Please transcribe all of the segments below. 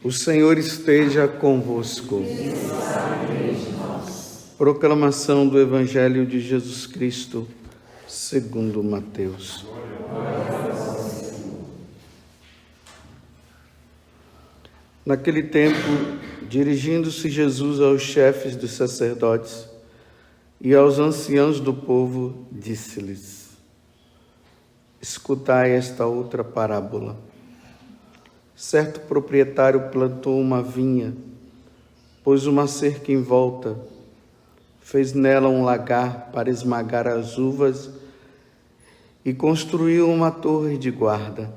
O Senhor esteja convosco. Proclamação do Evangelho de Jesus Cristo, segundo Mateus. Naquele tempo, dirigindo-se Jesus aos chefes dos sacerdotes e aos anciãos do povo, disse-lhes: escutai esta outra parábola. Certo proprietário plantou uma vinha, pôs uma cerca em volta, fez nela um lagar para esmagar as uvas e construiu uma torre de guarda.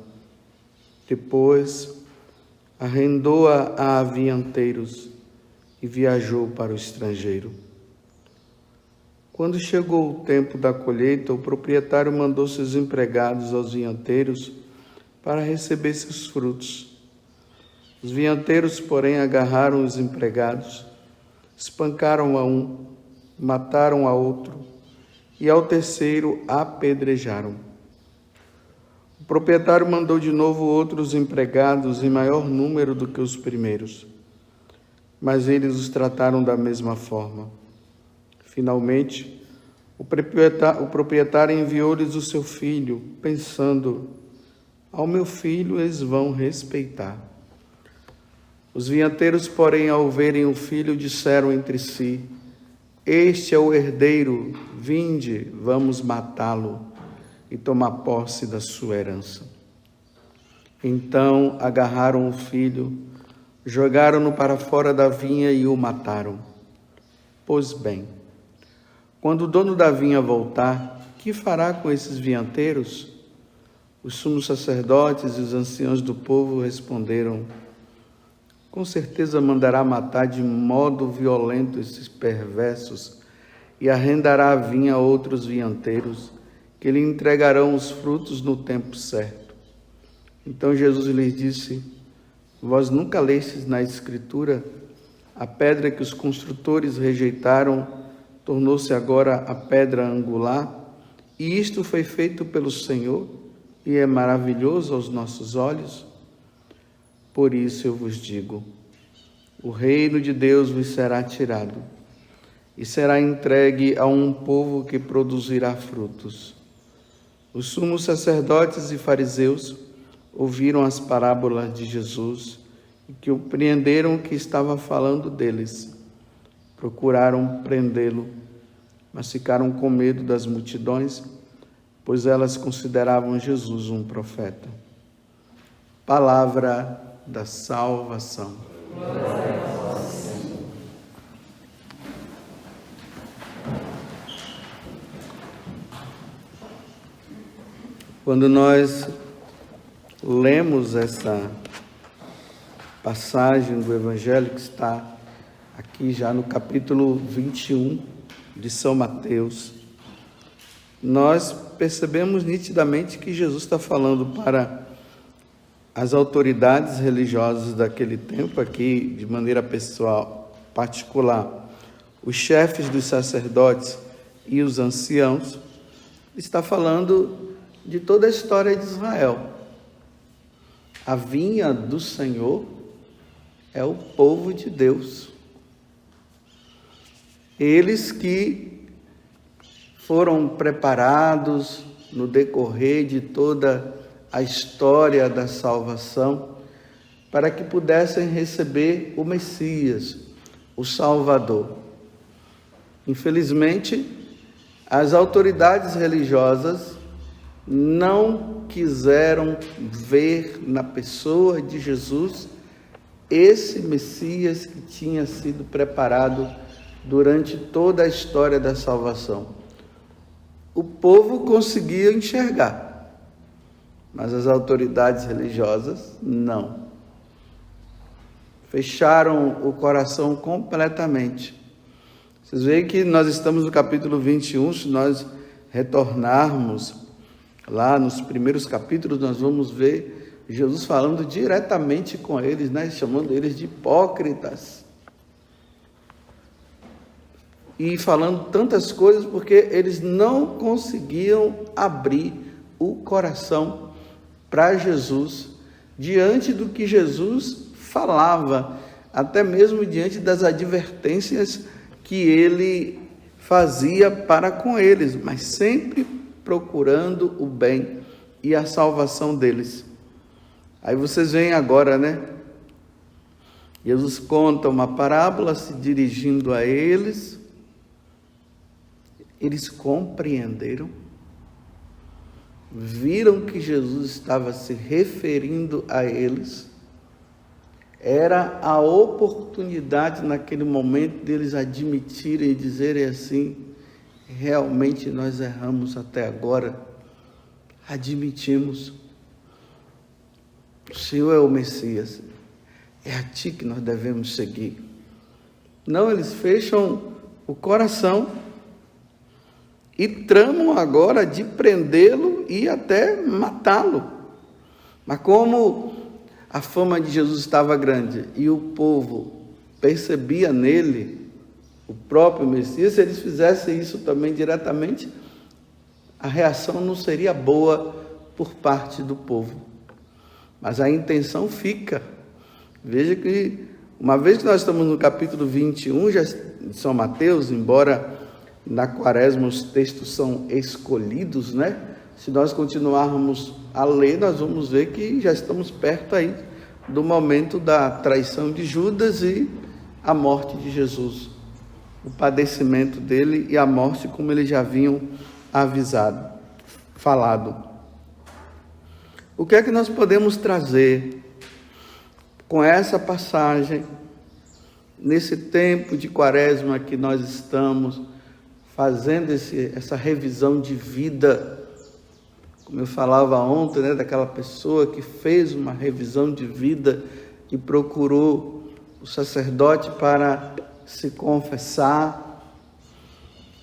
Depois, arrendou-a a avianteiros e viajou para o estrangeiro. Quando chegou o tempo da colheita, o proprietário mandou seus empregados aos vinhateiros para receber seus frutos. Os vinhateiros, porém, agarraram os empregados, espancaram a um, mataram a outro e ao terceiro apedrejaram. O proprietário mandou de novo outros empregados em maior número do que os primeiros, mas eles os trataram da mesma forma. Finalmente, o proprietário enviou-lhes o seu filho, pensando: ao meu filho eles vão respeitar. Os vinhateiros, porém, ao verem o filho, disseram entre si: este é o herdeiro, vinde, vamos matá-lo e tomar posse da sua herança. Então agarraram o filho, jogaram-no para fora da vinha e o mataram. Pois bem, quando o dono da vinha voltar, que fará com esses vinhateiros? Os sumos sacerdotes e os anciãos do povo responderam: com certeza mandará matar de modo violento esses perversos e arrendará a vinha a outros vinhateiros, que lhe entregarão os frutos no tempo certo. Então Jesus lhes disse: vós nunca lestes na Escritura: a pedra que os construtores rejeitaram tornou-se agora a pedra angular, e isto foi feito pelo Senhor, e é maravilhoso aos nossos olhos? Por isso eu vos digo: o reino de Deus vos será tirado e será entregue a um povo que produzirá frutos. Os sumos sacerdotes e fariseus ouviram as parábolas de Jesus e compreenderam que estava falando deles. Procuraram prendê-lo, mas ficaram com medo das multidões, pois elas consideravam Jesus um profeta. Palavra da salvação. Glória a vós, Senhor. Quando nós lemos essa passagem do Evangelho que está aqui já no capítulo 21 de São Mateus, nós percebemos nitidamente que Jesus está falando para as autoridades religiosas daquele tempo, aqui de maneira pessoal, particular, os chefes dos sacerdotes e os anciãos. Está falando de toda a história de Israel. A vinha do Senhor é o povo de Deus. Eles que foram preparados no decorrer de toda a história da salvação, para que pudessem receber o Messias, o Salvador. Infelizmente, as autoridades religiosas não quiseram ver na pessoa de Jesus esse Messias que tinha sido preparado durante toda a história da salvação. O povo conseguia enxergar, mas as autoridades religiosas não. Fecharam o coração completamente. Vocês veem que nós estamos no capítulo 21, se nós retornarmos lá nos primeiros capítulos, nós vamos ver Jesus falando diretamente com eles, né? Chamando eles de hipócritas. E falando tantas coisas porque eles não conseguiam abrir o coração para Jesus, diante do que Jesus falava, até mesmo diante das advertências que ele fazia para com eles, mas sempre procurando o bem e a salvação deles. Aí vocês veem agora, né? Jesus conta uma parábola se dirigindo a eles. Eles compreenderam, viram que Jesus estava se referindo a eles. Era a oportunidade naquele momento deles admitirem e dizerem assim: realmente nós erramos até agora, admitimos, o Senhor é o Messias, é a Ti que nós devemos seguir. Não, eles fecham o coração e tramam agora de prendê-lo e até matá-lo. Mas como a fama de Jesus estava grande e o povo percebia nele o próprio Messias, se eles fizessem isso também diretamente, a reação não seria boa por parte do povo. Mas a intenção fica. Veja que, uma vez que nós estamos no capítulo 21 de São Mateus, embora na quaresma os textos são escolhidos, né? Se nós continuarmos a ler, nós vamos ver que já estamos perto aí do momento da traição de Judas e a morte de Jesus. O padecimento dele e a morte, como eles já haviam falado. O que é que nós podemos trazer com essa passagem, nesse tempo de quaresma que nós estamos fazendo essa revisão de vida? Como eu falava ontem, né, daquela pessoa que fez uma revisão de vida e procurou o sacerdote para se confessar.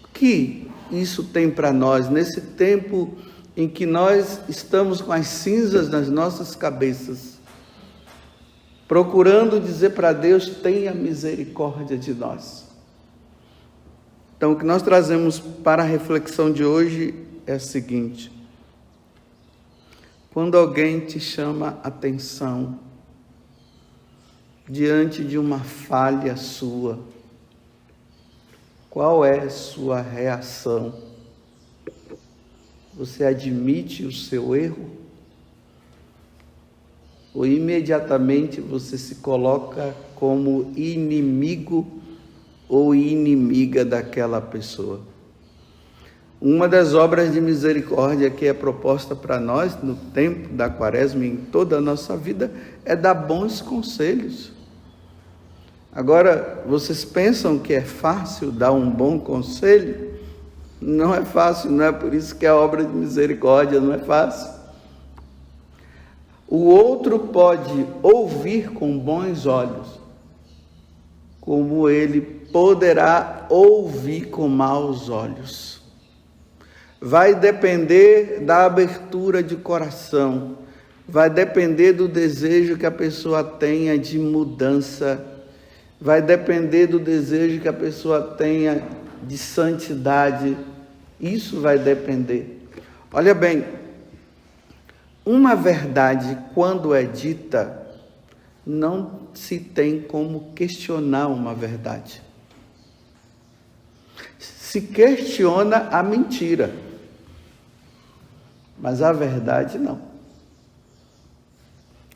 O que isso tem para nós nesse tempo em que nós estamos com as cinzas nas nossas cabeças, procurando dizer para Deus: tenha misericórdia de nós? Então, o que nós trazemos para a reflexão de hoje é o seguinte: quando alguém te chama atenção diante de uma falha sua, qual é a sua reação? Você admite o seu erro? Ou imediatamente você se coloca como inimigo ou inimiga daquela pessoa? Uma das obras de misericórdia que é proposta para nós no tempo da quaresma e em toda a nossa vida é dar bons conselhos. Agora, vocês pensam que é fácil dar um bom conselho? Não é fácil, não é por isso que é obra de misericórdia, não é fácil. O outro pode ouvir com bons olhos, como ele poderá ouvir com maus olhos. Vai depender da abertura de coração, vai depender do desejo que a pessoa tenha de mudança, vai depender do desejo que a pessoa tenha de santidade. Isso vai depender. Olha bem, uma verdade, quando é dita, não se tem como questionar uma verdade. Se questiona a mentira, mas a verdade não.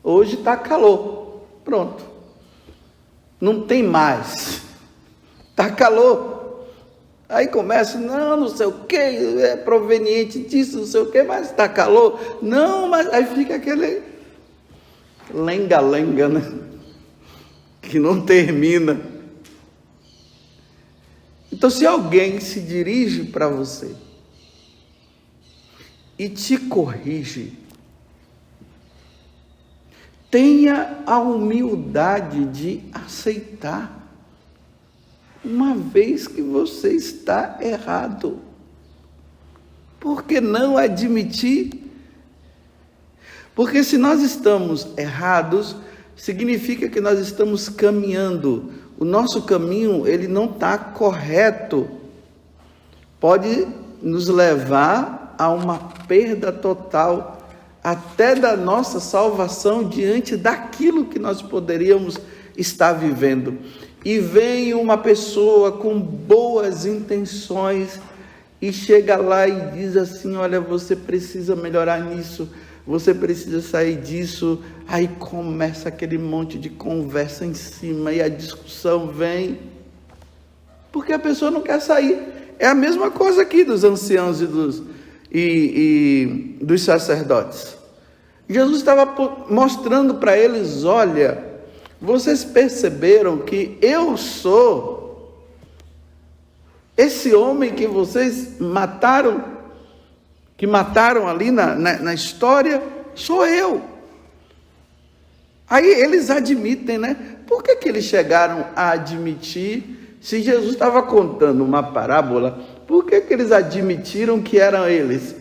Hoje está calor, pronto. Não tem mais. Está calor. Aí começa: não sei o que, é proveniente disso, não sei o que, mas está calor. Não, mas aí fica aquele lenga-lenga, né? Que não termina. Então, se alguém se dirige para você e te corrige, tenha a humildade de aceitar, uma vez que você está errado. Por que não admitir? Porque se nós estamos errados, significa que nós estamos caminhando. O nosso caminho, ele não está correto. Pode nos levar a uma perda total até da nossa salvação diante daquilo que nós poderíamos estar vivendo. E vem uma pessoa com boas intenções e chega lá e diz assim: olha, você precisa melhorar nisso, você precisa sair disso. Aí começa aquele monte de conversa em cima e a discussão vem, porque a pessoa não quer sair. É a mesma coisa aqui dos anciãos e dos sacerdotes. Jesus estava mostrando para eles: olha, vocês perceberam que eu sou esse homem que vocês mataram, que mataram ali na história, sou eu. Aí eles admitem, né? Por que eles chegaram a admitir, se Jesus estava contando uma parábola, por que eles admitiram que eram eles?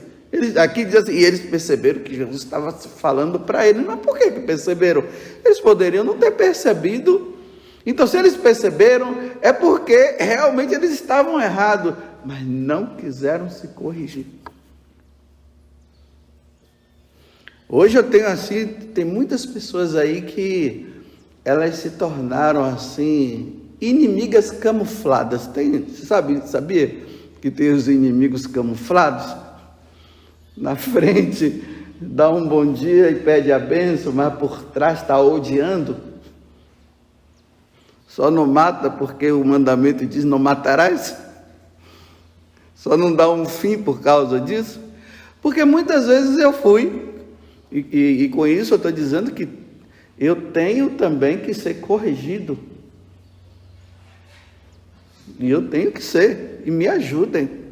Aqui diz assim, e eles perceberam que Jesus estava falando para eles. Mas por que perceberam? Eles poderiam não ter percebido. Então, se eles perceberam, é porque realmente eles estavam errados, mas não quiseram se corrigir. Hoje eu tenho assim, tem muitas pessoas aí que elas se tornaram assim, inimigas camufladas. Você sabia que tem os inimigos camuflados? Na frente dá um bom dia e pede a bênção, mas por trás está odiando. Só não mata porque o mandamento diz não matarás. Só não dá um fim por causa disso. Porque muitas vezes eu fui, e com isso eu estou dizendo que eu tenho também que ser corrigido. E eu tenho que ser, e me ajudem.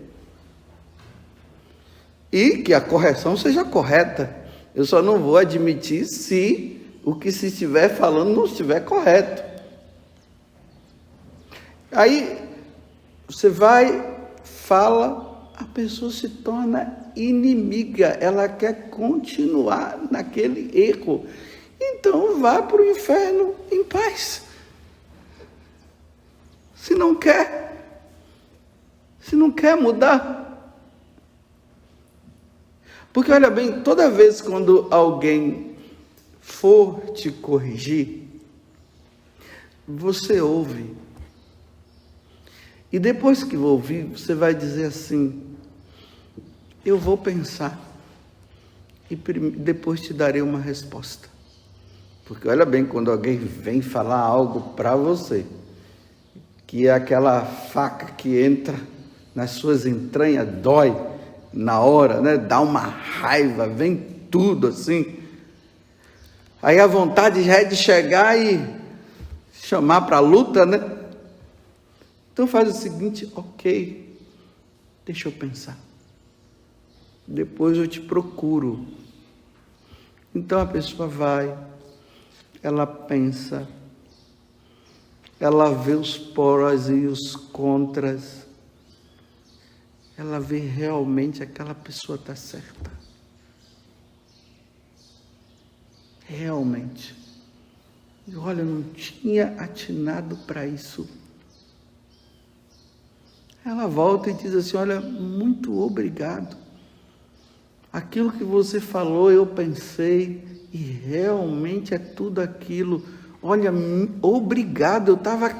E que a correção seja correta. Eu só não vou admitir se o que se estiver falando não estiver correto. Aí você vai, fala, a pessoa se torna inimiga, ela quer continuar naquele erro. Então vá para o inferno em paz. Se não quer mudar. Porque olha bem, toda vez quando alguém for te corrigir, você ouve. E depois que ouvir, você vai dizer assim: eu vou pensar e depois te darei uma resposta. Porque olha bem, quando alguém vem falar algo para você, que é aquela faca que entra nas suas entranhas, dói na hora, né? Dá uma raiva, vem tudo assim. Aí a vontade já é de chegar e chamar para a luta, né? Então faz o seguinte: ok, deixa eu pensar. Depois eu te procuro. Então a pessoa vai, ela pensa, ela vê os prós e os contras, ela vê realmente aquela pessoa está certa. Realmente. E olha, eu não tinha atinado para isso. Ela volta e diz assim: olha, muito obrigado. Aquilo que você falou, eu pensei, e realmente é tudo aquilo. Olha, obrigado, eu estava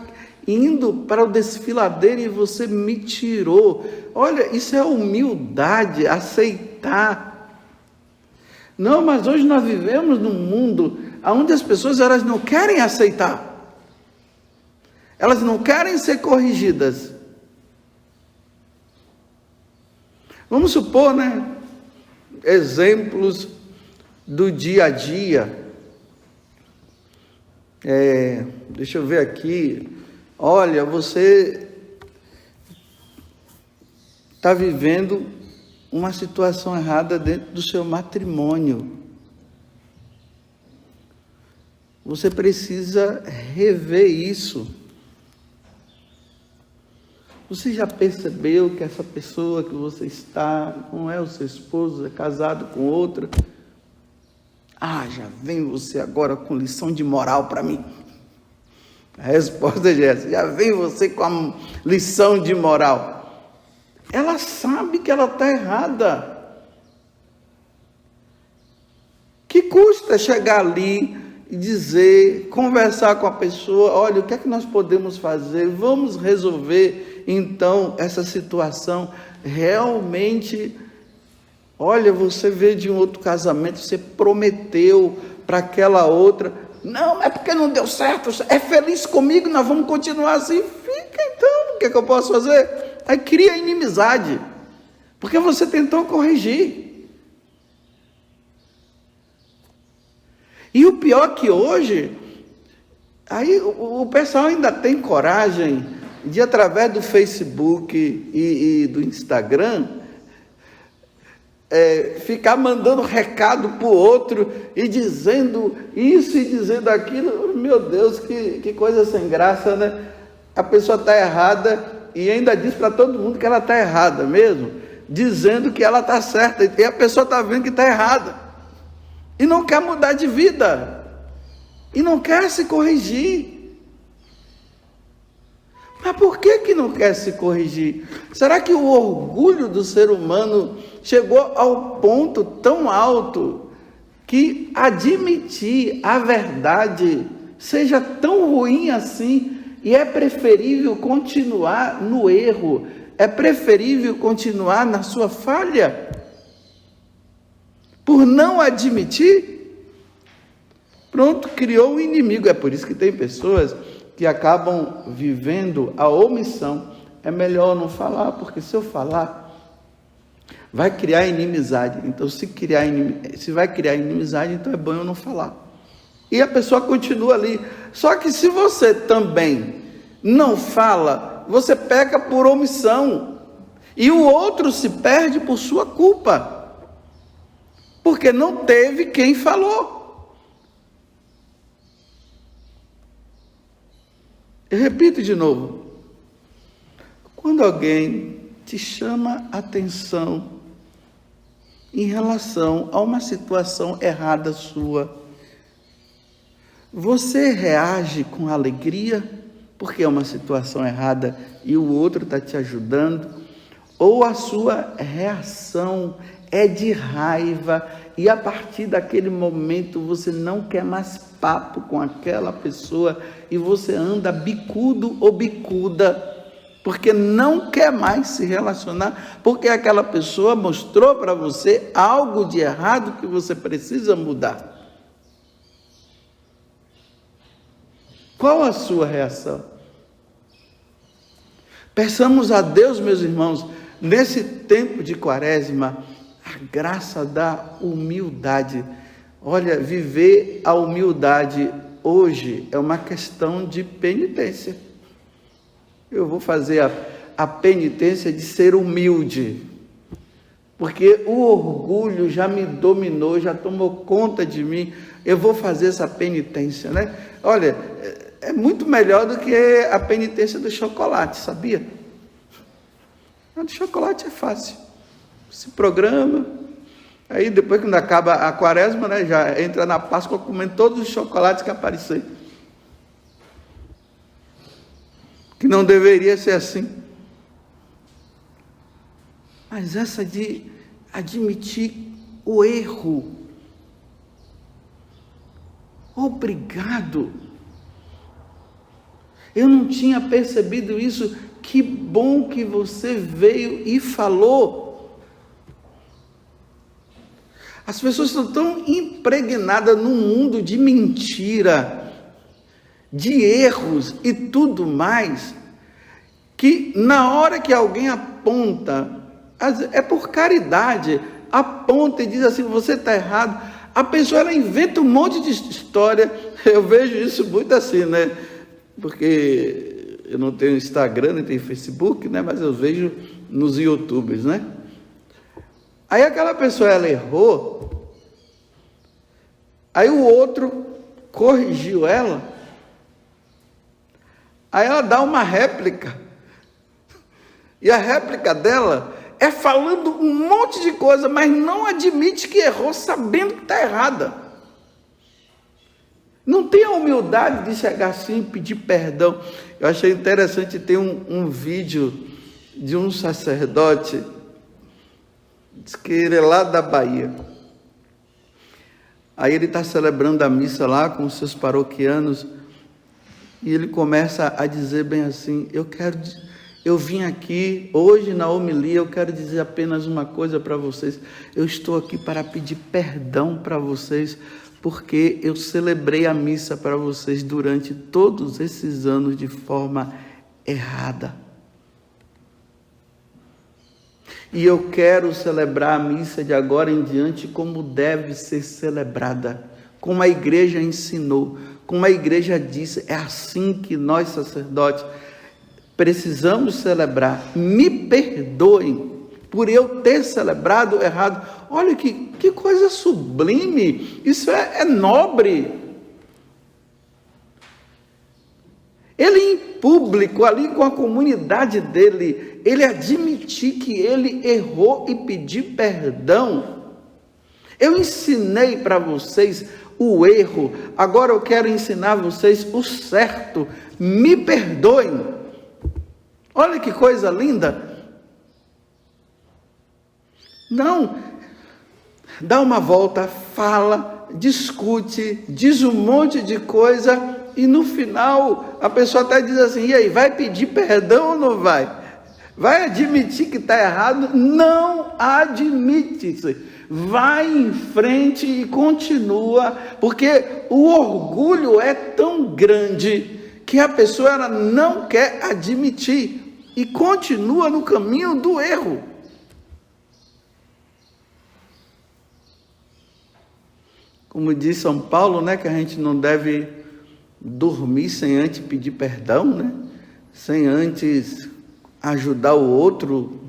indo para o desfiladeiro e você me tirou. Olha, isso é humildade, aceitar. Não, mas hoje nós vivemos num mundo onde as pessoas elas não querem aceitar. Elas não querem ser corrigidas. Vamos supor, né? Exemplos do dia a dia. Deixa eu ver aqui. Olha, você está vivendo uma situação errada dentro do seu matrimônio. Você precisa rever isso. Você já percebeu que essa pessoa que você está não é o seu esposo, é casado com outra? Ah, já vem você agora com lição de moral para mim. A resposta é essa: já vem você com a lição de moral. Ela sabe que ela está errada. custa chegar ali e dizer, conversar com a pessoa, olha, o que é que nós podemos fazer? Vamos resolver, então, essa situação. Realmente, olha, você veio de um outro casamento, você prometeu para aquela outra, não, é porque não deu certo, é feliz comigo, nós vamos continuar assim. Fica então, o que é que eu posso fazer? Aí cria inimizade, porque você tentou corrigir. E o pior que hoje, aí o pessoal ainda tem coragem de, através do Facebook e do Instagram, ficar mandando recado para o outro e dizendo isso e dizendo aquilo. Meu Deus, que coisa sem graça, né? A pessoa está errada e ainda diz para todo mundo que ela está errada mesmo, dizendo que ela está certa, e a pessoa está vendo que está errada. E não quer mudar de vida. E não quer se corrigir. Mas por que não quer se corrigir? Será que o orgulho do ser humano chegou ao ponto tão alto que admitir a verdade seja tão ruim assim, e é preferível continuar no erro, é preferível continuar na sua falha? Por não admitir, pronto, criou um inimigo. É por isso que tem pessoas que acabam vivendo a omissão. É melhor não falar, porque se eu falar, vai criar inimizade. Então, se vai criar inimizade, então é bom eu não falar. E a pessoa continua ali. Só que se você também não fala, você peca por omissão. E o outro se perde por sua culpa, porque não teve quem falou. Eu repito de novo. Quando alguém te chama a atenção em relação a uma situação errada sua, você reage com alegria, porque é uma situação errada e o outro está te ajudando, ou a sua reação é de raiva, e a partir daquele momento você não quer mais papo com aquela pessoa e você anda bicudo ou bicuda, porque não quer mais se relacionar, porque aquela pessoa mostrou para você algo de errado que você precisa mudar. Qual a sua reação? Peçamos a Deus, meus irmãos, nesse tempo de Quaresma, a graça da humildade. Olha, viver a humildade hoje é uma questão de penitência. Eu vou fazer a penitência de ser humilde, porque o orgulho já me dominou, já tomou conta de mim. Eu vou fazer essa penitência, né? Olha, é muito melhor do que a penitência do chocolate, sabia? A do chocolate é fácil. Se programa, aí depois, quando acaba a Quaresma, né, já entra na Páscoa comendo todos os chocolates que aparecer. Que não deveria ser assim. Mas essa de admitir o erro. Obrigado. Eu não tinha percebido isso. Que bom que você veio e falou. As pessoas estão tão impregnadas num mundo de mentira, de erros e tudo mais, que na hora que alguém aponta, é por caridade, aponta e diz assim, você está errado, a pessoa ela inventa um monte de história. Eu vejo isso muito assim, né? Porque eu não tenho Instagram, nem tenho Facebook, né? Mas eu vejo nos YouTubes, né? Aí aquela pessoa, ela errou, aí o outro corrigiu ela, aí ela dá uma réplica, e a réplica dela é falando um monte de coisa, mas não admite que errou, sabendo que está errada. Não tem a humildade de chegar assim e pedir perdão. Eu achei interessante ter um vídeo de um sacerdote, diz que ele é lá da Bahia. Aí ele está celebrando a missa lá com os seus paroquianos e ele começa a dizer bem assim: eu vim aqui hoje na homilia, eu quero dizer apenas uma coisa para vocês. Eu estou aqui para pedir perdão para vocês, porque eu celebrei a missa para vocês durante todos esses anos de forma errada. E eu quero celebrar a missa de agora em diante como deve ser celebrada, como a igreja ensinou, como a igreja disse. É assim que nós, sacerdotes, precisamos celebrar. Me perdoem por eu ter celebrado errado. Olha que coisa sublime, isso é nobre. Ele em público, ali com a comunidade dele, ele admitir que ele errou e pedir perdão. Eu ensinei para vocês o erro, agora eu quero ensinar a vocês o certo. Me perdoem. Olha que coisa linda. Não, dá uma volta, fala, discute, diz um monte de coisa e no final a pessoa até diz assim: e aí, vai pedir perdão ou não vai? Vai admitir que está errado? Não admite-se. Vai em frente e continua, porque o orgulho é tão grande que a pessoa ela não quer admitir e continua no caminho do erro. Como diz São Paulo, né, que a gente não deve dormir sem antes pedir perdão, né? Sem antes ajudar o outro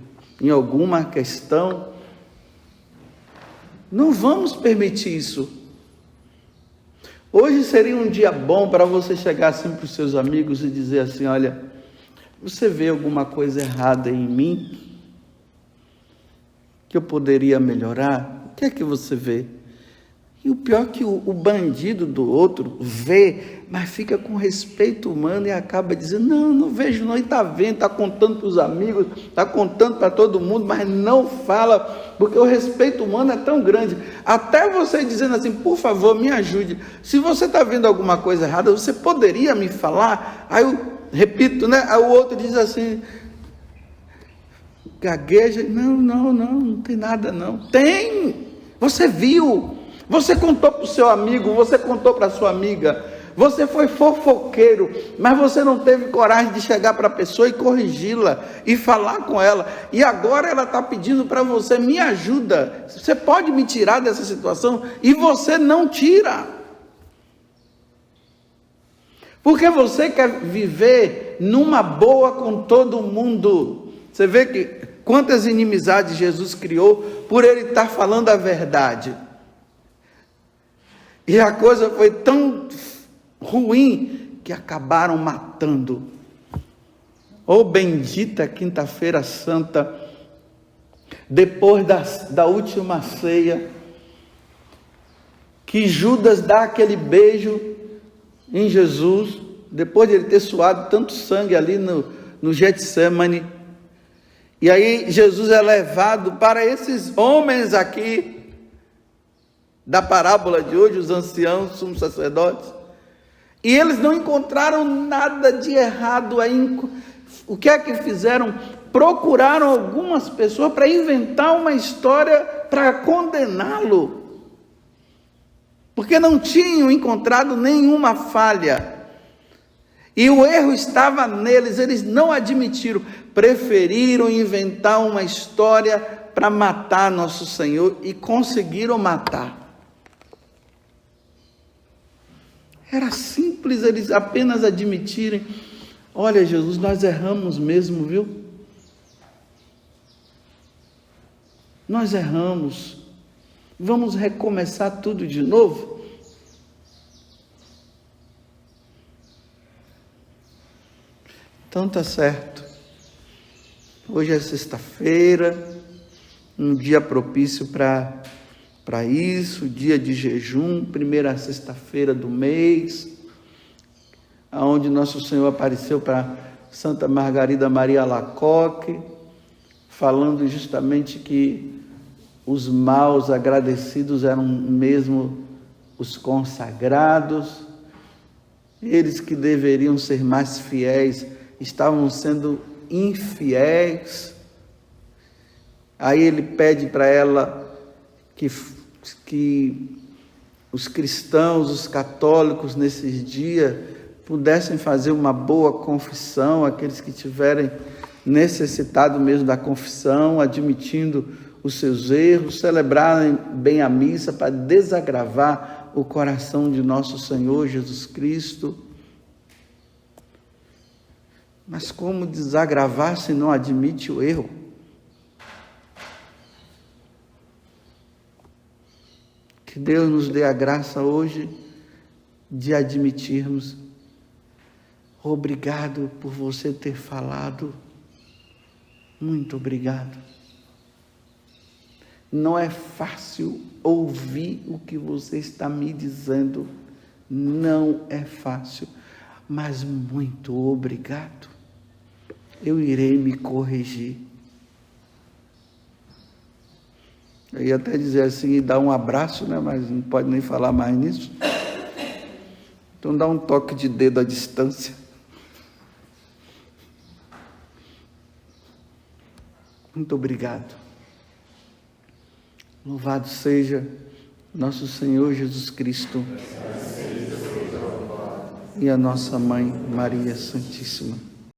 em alguma questão. Não vamos permitir isso. Hoje seria um dia bom para você chegar assim para os seus amigos e dizer assim: olha, você vê alguma coisa errada em mim que eu poderia melhorar? O que é que você vê? E o pior é que o bandido do outro vê, mas fica com respeito humano e acaba dizendo: não vejo não, e está vendo, está contando para os amigos, está contando para todo mundo, mas não fala, porque o respeito humano é tão grande. Até você dizendo assim: por favor, me ajude, se você está vendo alguma coisa errada, você poderia me falar? Aí eu repito, né? Aí o outro diz assim, gagueja: não tem nada não. Tem, você viu. Você contou para o seu amigo, você contou para a sua amiga, você foi fofoqueiro, mas você não teve coragem de chegar para a pessoa e corrigi-la, e falar com ela, e agora ela está pedindo para você: me ajuda, você pode me tirar dessa situação? E você não tira, porque você quer viver numa boa com todo mundo. Você vê que quantas inimizades Jesus criou por ele estar falando a verdade. E a coisa foi tão ruim que acabaram matando. Oh, bendita quinta-feira santa, depois da última ceia, que Judas dá aquele beijo em Jesus, depois de ele ter suado tanto sangue ali no Getsemane. E aí Jesus é levado para esses homens aqui, da parábola de hoje, os anciãos, sumos sacerdotes, e eles não encontraram nada de errado aí. O que é que fizeram? Procuraram algumas pessoas para inventar uma história para condená-lo, porque não tinham encontrado nenhuma falha, e o erro estava neles. Eles não admitiram, preferiram inventar uma história para matar nosso Senhor, e conseguiram matar. Era simples eles apenas admitirem: olha, Jesus, nós erramos mesmo, viu? Nós erramos. Vamos recomeçar tudo de novo? Então tá certo. Hoje é sexta-feira, um dia propício para isso, dia de jejum, primeira sexta-feira do mês, onde nosso Senhor apareceu para Santa Margarida Maria Alacoque, falando justamente que os maus agradecidos eram mesmo os consagrados, eles que deveriam ser mais fiéis, estavam sendo infiéis. Aí ele pede para ela que os cristãos, os católicos, nesses dias, pudessem fazer uma boa confissão, aqueles que tiverem necessitado mesmo da confissão, admitindo os seus erros, celebrarem bem a missa para desagravar o coração de nosso Senhor Jesus Cristo. Mas como desagravar se não admite o erro? Que Deus nos dê a graça hoje de admitirmos: obrigado por você ter falado, muito obrigado. Não é fácil ouvir o que você está me dizendo, não é fácil, mas muito obrigado. Eu irei me corrigir. Eu ia até dizer assim, e dar um abraço, né? Mas não pode nem falar mais nisso. Então dá um toque de dedo à distância. Muito obrigado. Louvado seja nosso Senhor Jesus Cristo e a nossa Mãe Maria Santíssima.